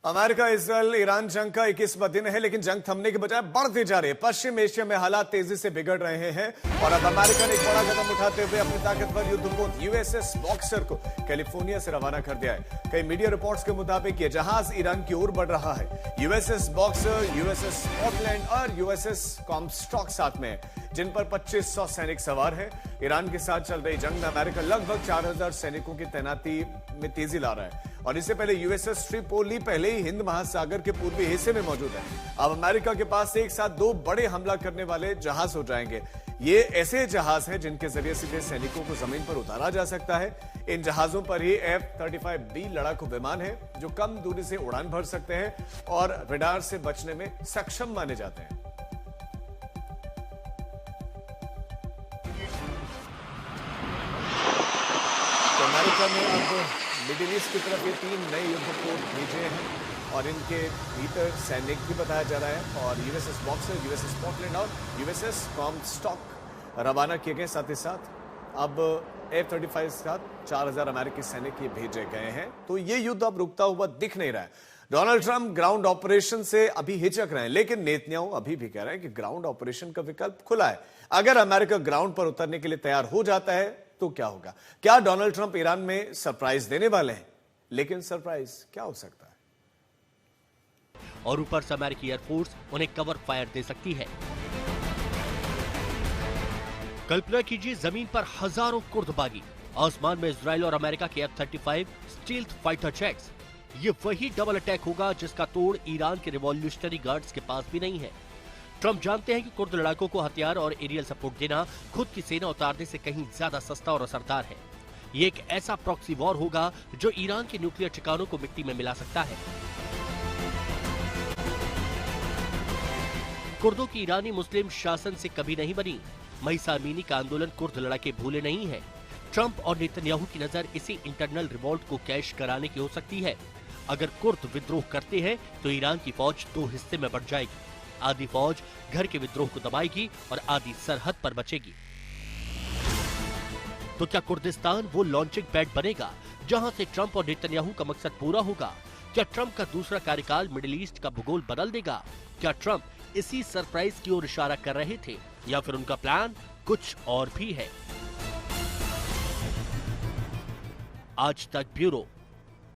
America Israel Iran जंग का 21वां दिन है, लेकिन जंग थमने के बजाय बढ़ती जा रही है। पश्चिम एशिया में हालात तेजी से बिगड़ रहे हैं और अब अमेरिका ने एक बड़ा कदम उठाते हुए अपनी ताकतवर युद्धपोत यूएसएस बॉक्सर को कैलिफोर्निया से रवाना कर दिया है। कई मीडिया रिपोर्ट्स के मुताबिक यह जहाज ईरान की ओर बढ़ रहा है। यूएसएस बॉक्सर, यूएसएस स्कॉटलैंड और यूएसएस कॉमस्टॉक साथ में है, जिन पर 2500 सैनिक सवार हैं। ईरान के साथ चल रही जंग में अमेरिका लगभग 4000 सैनिकों की तैनाती में तेजी ला रहा है और इससे पहले यूएसएस ट्रिपोली पहले ही हिंद महासागर के पूर्वी हिस्से में मौजूद है। अब अमेरिका के पास एक साथ 2 बड़े हमला करने वाले जहाज हो जाएंगे। ये ऐसे जहाज हैं जिनके जरिए सीधे सैनिकों को जमीन पर उतारा जा सकता है। इन जहाजों पर ही F-35B लड़ाकू विमान है जो कम दूरी से उड़ान भर सकते हैं और रडार से बचने में सक्षम माने जाते हैं। तो अमेरिका ने अब मिडिल ईस्ट की तरफ ये 3 नए युद्धपोत भेजे हैं और इनके भीतर सैनिक भी बताया जा रहा है और यूएसएस बॉक्सर, यूएसएस स्कॉटलैंड और यूएसएस कॉमस्टॉक रवाना किए गए। साथ ही साथ अब F-35 के साथ 4000 अमेरिकी सैनिक ये भेजे गए हैं। तो ये युद्ध अब रुकता हुआ दिख नहीं रहा है। डोनाल्ड ट्रंप ग्राउंड ऑपरेशन से अभी हिचक रहे हैं, लेकिन नेतन्याहू अभी भी कह रहे हैं कि ग्राउंड ऑपरेशन का विकल्प खुला है। अगर अमेरिका ग्राउंड पर उतरने के लिए तैयार हो जाता है तो क्या होगा? क्या डोनाल्ड ट्रंप ईरान में सरप्राइज देने वाले हैं? लेकिन सरप्राइज क्या हो सकता है? और ऊपर से अमेरिकी एयरफोर्स उन्हें कवर फायर दे सकती है। कल्पना कीजिए, जमीन पर हजारों कुर्दबागी, आसमान में इजराइल और अमेरिका के F-35 स्टील्थ फाइटर जेट्स। ये वही डबल अटैक होगा जिसका तोड़ ईरान के रिवॉल्यूशनरी गार्ड्स के पास भी नहीं है। ट्रंप जानते हैं कि कुर्द लड़ाकों को हथियार और एरियल सपोर्ट देना खुद की सेना उतारने से कहीं ज्यादा सस्ता और असरदार है। ये एक ऐसा प्रॉक्सी वॉर होगा जो ईरान के न्यूक्लियर ठिकानों को मिट्टी में मिला सकता है। कुर्दों की ईरानी मुस्लिम शासन से कभी नहीं बनी। महिसा अमीनी का आंदोलन कुर्द लड़ाके भूले नहीं है। ट्रंप और नेतन्याहू की नजर इसी इंटरनल रिवॉल्ट को कैश कराने की हो सकती है। अगर कुर्द विद्रोह करते हैं तो ईरान की फौज 2 हिस्से में बढ़ जाएगी। आधी फौज घर के विद्रोह को दबाएगी और आधी सरहद पर बचेगी। तो क्या कुर्दिस्तान वो लॉन्चिंग पैड बनेगा जहां से ट्रंप और नेतन्याहू का मकसद पूरा होगा? क्या ट्रंप का दूसरा कार्यकाल मिडिल ईस्ट का भूगोल बदल देगा? क्या ट्रंप इसी सरप्राइज की ओर इशारा कर रहे थे या फिर उनका प्लान कुछ और भी है? आज तक ब्यूरो।